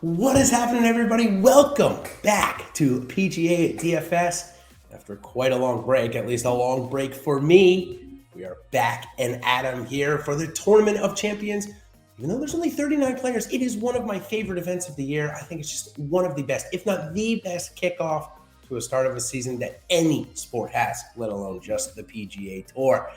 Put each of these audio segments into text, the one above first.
What is happening, everybody? Welcome back to PGA DFS. After quite a long break, at least a long break for me, we are back and Adam here for the Tournament of Champions. Even though there's only 39 players, it is one of my favorite events of the year. I think it's just one of the best, if not the best kickoff to a start of a season that any sport has, let alone just the PGA Tour.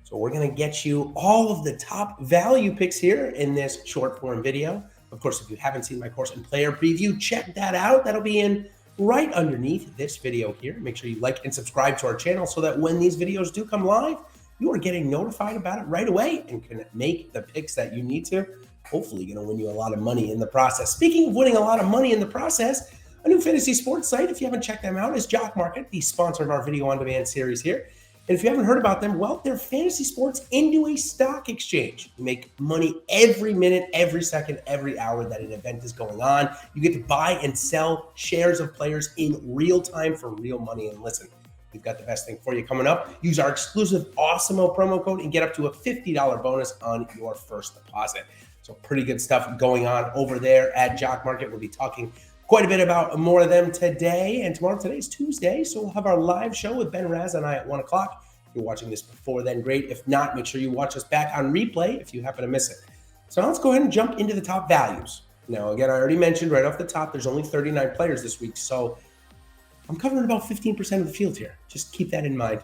So we're going to get you all of the top value picks here in this short form video. Of course, if you haven't seen my course and player preview, check that out. That'll be in right underneath this video here. Make sure you like and subscribe to our channel so that when these videos do come live, you are getting notified about it right away and can make the picks that you need to. Hopefully going to win you a lot of money in the process. Speaking of winning a lot of money in the process, a new fantasy sports site, if you haven't checked them out, is Jock Market, the sponsor of our video on demand series here. And if you haven't heard about them, well, they're fantasy sports into a stock exchange. You make money every minute, every second, every hour that an event is going on. You get to buy and sell shares of players in real time for real money. And listen, we've got the best thing for you coming up. Use our exclusive Awesemo promo code and get up to a $50 bonus on your first deposit. So pretty good stuff going on over there at Jock Market. We'll be talking quite a bit about more of them today and tomorrow. Today's Tuesday, so we'll have our live show with Ben Raz and I at 1 o'clock. If you're watching this before then, great. If not, make sure you watch us back on replay if you happen to miss it. So let's go ahead and jump into the top values. Now, again, I already mentioned right off the top, there's only 39 players this week, so I'm covering about 15% of the field here. Just keep that in mind.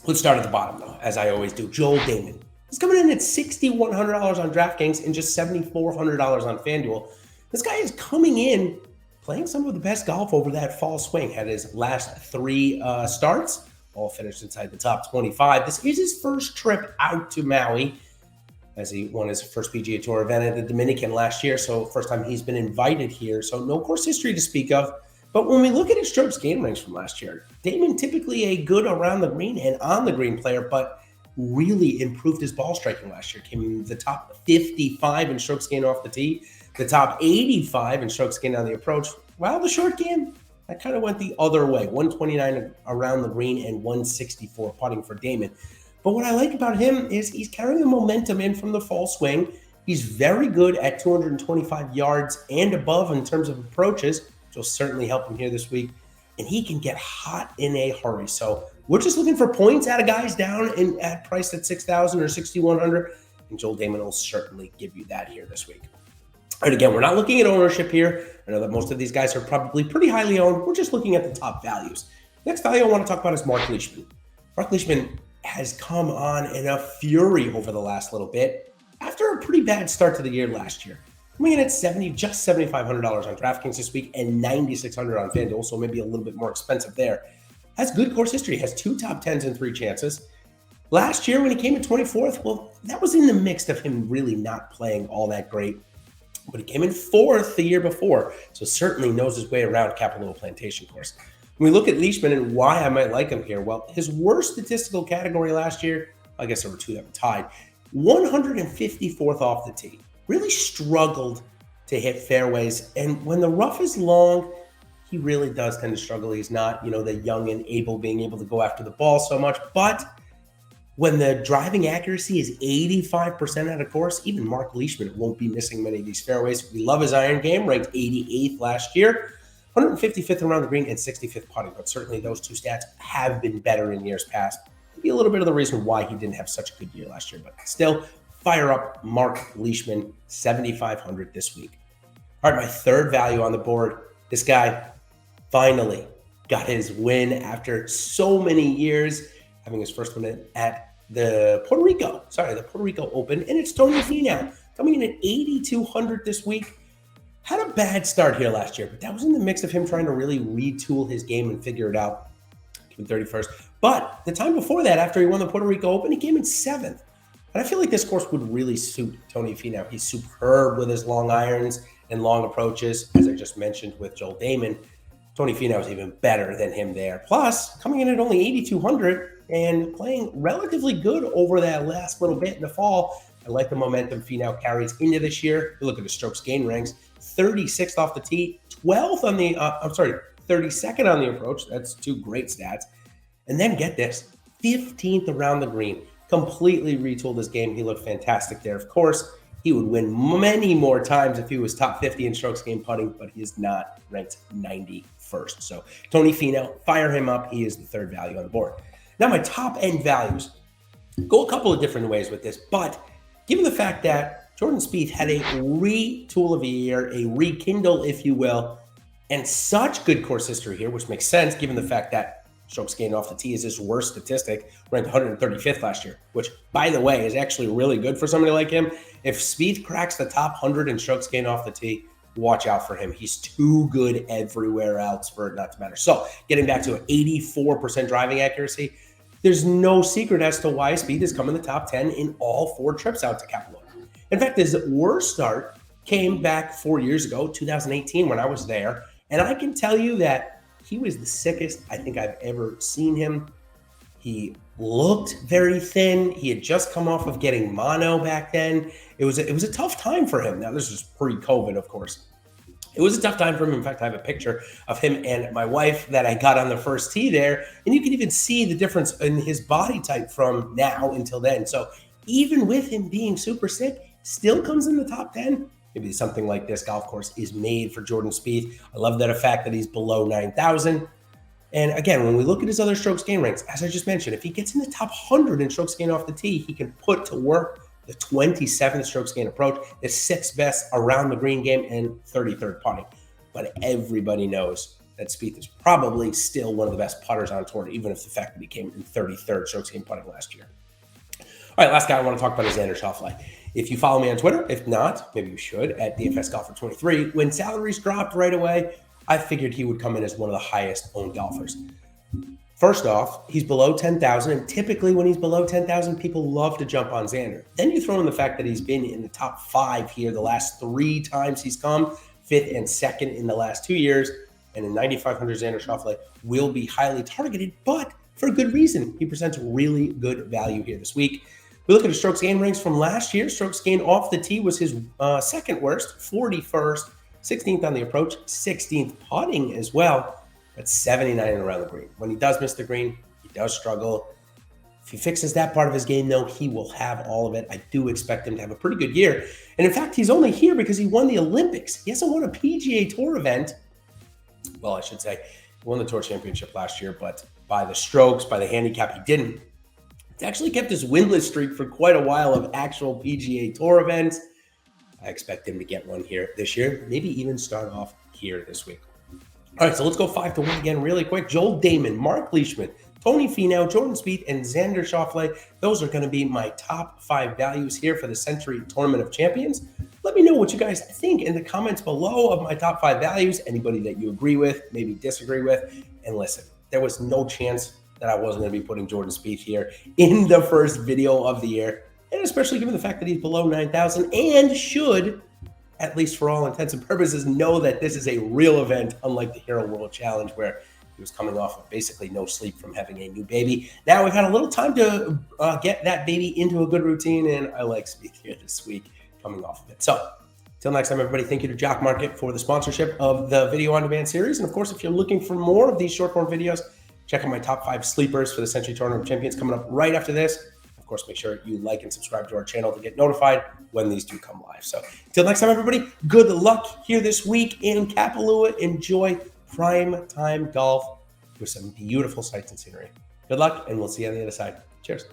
Let's start at the bottom, though, as I always do. Joel Dahmen. He's coming in at $6,100 on DraftKings and just $7,400 on FanDuel. This guy is coming in playing some of the best golf over that fall swing. Had his last three starts, all finished inside the top 25. This is his first trip out to Maui, as he won his first PGA Tour event at the Dominican last year. So first time he's been invited here. So no course history to speak of. But when we look at his strokes gain ranks from last year, Dahmen typically a good around the green and on the green player, but really improved his ball striking last year. Came in the top 55 in strokes gain off the tee, the top 85 in strokes gain on the approach. While the short game, that kind of went the other way. 129 around the green and 164 putting for Dahmen. But what I like about him is he's carrying the momentum in from the fall swing. He's very good at 225 yards and above in terms of approaches, which will certainly help him here this week. And he can get hot in a hurry. So we're just looking for points out of guys down and at priced at 6,000 or 6,100. And Joel Dahmen will certainly give you that here this week. And again, we're not looking at ownership here. I know that most of these guys are probably pretty highly owned. We're just looking at the top values. Next value I want to talk about is Marc Leishman. Marc Leishman has come on in a fury over the last little bit after a pretty bad start to the year last year. Coming in at just $7,500 on DraftKings this week and $9,600 on FanDuel, so maybe a little bit more expensive there. Has good course history, has 2 top 10s and 3 chances. Last year when he came in 24th, well, that was in the mix of him really not playing all that great. But he came in 4th the year before, so certainly knows his way around Capitol Plantation course. When we look at Leishman and why I might like him here, well, his worst statistical category last year, I guess there were 2 that were tied, 154th off the tee. Really struggled to hit fairways, and when the rough is long, he really does tend to struggle. He's not, the young and being able to go after the ball so much, but when the driving accuracy is 85% at a course, even Marc Leishman won't be missing many of these fairways. We love his iron game, ranked 88th last year, 155th around the green and 65th putting, but certainly those 2 stats have been better in years past. Maybe a little bit of the reason why he didn't have such a good year last year, but still, fire up Marc Leishman, 7,500 this week. All right, my third value on the board, this guy finally got his win after so many years, having his first win at the Puerto Rico Open, and it's Tony Finau coming in at 8,200 this week. Had a bad start here last year, but that was in the mix of him trying to really retool his game and figure it out. Came 31st. But the time before that, after he won the Puerto Rico Open, he came in 7th. And I feel like this course would really suit Tony Finau. He's superb with his long irons and long approaches, as I just mentioned with Joel Dahmen. Tony Finau is even better than him there. Plus, coming in at only 8,200 and playing relatively good over that last little bit in the fall. I like the momentum Finau carries into this year. You look at the strokes gain ranks, 36th off the tee, 12th on the, 32nd on the approach. That's 2 great stats. And then get this, 15th around the green. Completely retooled his game. He looked fantastic there. Of course, He would win many more times if he was top 50 in strokes gained putting, but he is not ranked 91st. So Tony Finau, fire him up. He is the third value on the board. Now my top end values go a couple of different ways with this, but given the fact that Jordan Spieth had a retool of the year, a rekindle, if you will, and such good course history here, which makes sense given the fact that strokes gained off the tee is his worst statistic, ranked 135th last year, which, by the way, is actually really good for somebody like him. If Spieth cracks the top 100 in strokes gained off the tee, watch out for him. He's too good everywhere else for it not to matter. So getting back to an 84% driving accuracy, there's no secret as to why Spieth has come in the top 10 in all 4 trips out to Kapalua. In fact, his worst start came back 4 years ago, 2018, when I was there. And I can tell you that he was the sickest I think I've ever seen him. He looked very thin. He had just come off of getting mono back then. It was a tough time for him. Now, this was pre-COVID, of course. It was a tough time for him. In fact, I have a picture of him and my wife that I got on the first tee there. And you can even see the difference in his body type from now until then. So even with him being super sick, still comes in the top 10. Maybe something like this golf course is made for Jordan Spieth. I love that fact that he's below 9,000. And again, when we look at his other strokes gain ranks, as I just mentioned, if he gets in the top 100 in strokes gain off the tee, he can put to work the 27th strokes gain approach, the 6th best around the green game, and 33rd putting. But everybody knows that Spieth is probably still one of the best putters on tour, even if the fact that he came in 33rd strokes gain putting last year. All right, last guy I want to talk about is Xander Schauffele. If you follow me on Twitter, if not, maybe you should, at DFS Golfer 23. When salaries dropped right away, I figured he would come in as one of the highest owned golfers. First off, he's below 10,000, and typically when he's below 10,000, people love to jump on Xander. Then you throw in the fact that he's been in the top 5 here the last 3 times he's come, 5th and 2nd in the last 2 years, and in 9,500, Xander Schauffele will be highly targeted, but for good reason. He presents really good value here this week. We look at his strokes gain ranks from last year. Strokes gained off the tee was his second worst, 41st, 16th on the approach, 16th putting as well, but 79 around the green. When he does miss the green, he does struggle. If he fixes that part of his game, though, he will have all of it. I do expect him to have a pretty good year. And in fact, he's only here because he won the Olympics. He hasn't won a PGA Tour event. Well, I should say, he won the Tour Championship last year, but by the strokes, by the handicap, he didn't. He actually kept his winless streak for quite a while of actual PGA Tour events. I expect him to get one here this year, maybe even start off here this week. All right, so let's go 5 to 1 again really quick. Joel Dahmen, Marc Leishman, Tony Finau, Jordan Spieth, and Xander Schauffele. Those are going to be my top 5 values here for the Sentry Tournament of Champions. Let me know what you guys think in the comments below of my top 5 values, anybody that you agree with, maybe disagree with. And listen, there was no chance that I wasn't going to be putting Jordan Spieth here in the first video of the year, and especially given the fact that he's below 9,000 and should, at least for all intents and purposes, know that this is a real event, unlike the Hero World Challenge where he was coming off of basically no sleep from having a new baby. Now we've had a little time to get that baby into a good routine, and I like Spieth here this week coming off of it. So till next time, everybody, thank you to Jock Market for the sponsorship of the Video On Demand series. And of course, if you're looking for more of these short form videos, check out my top 5 sleepers for the Sentry Tournament of Champions coming up right after this. Of course, make sure you like and subscribe to our channel to get notified when these do come live. So until next time, everybody, good luck here this week in Kapalua. Enjoy prime time golf with some beautiful sights and scenery. Good luck, and we'll see you on the other side. Cheers.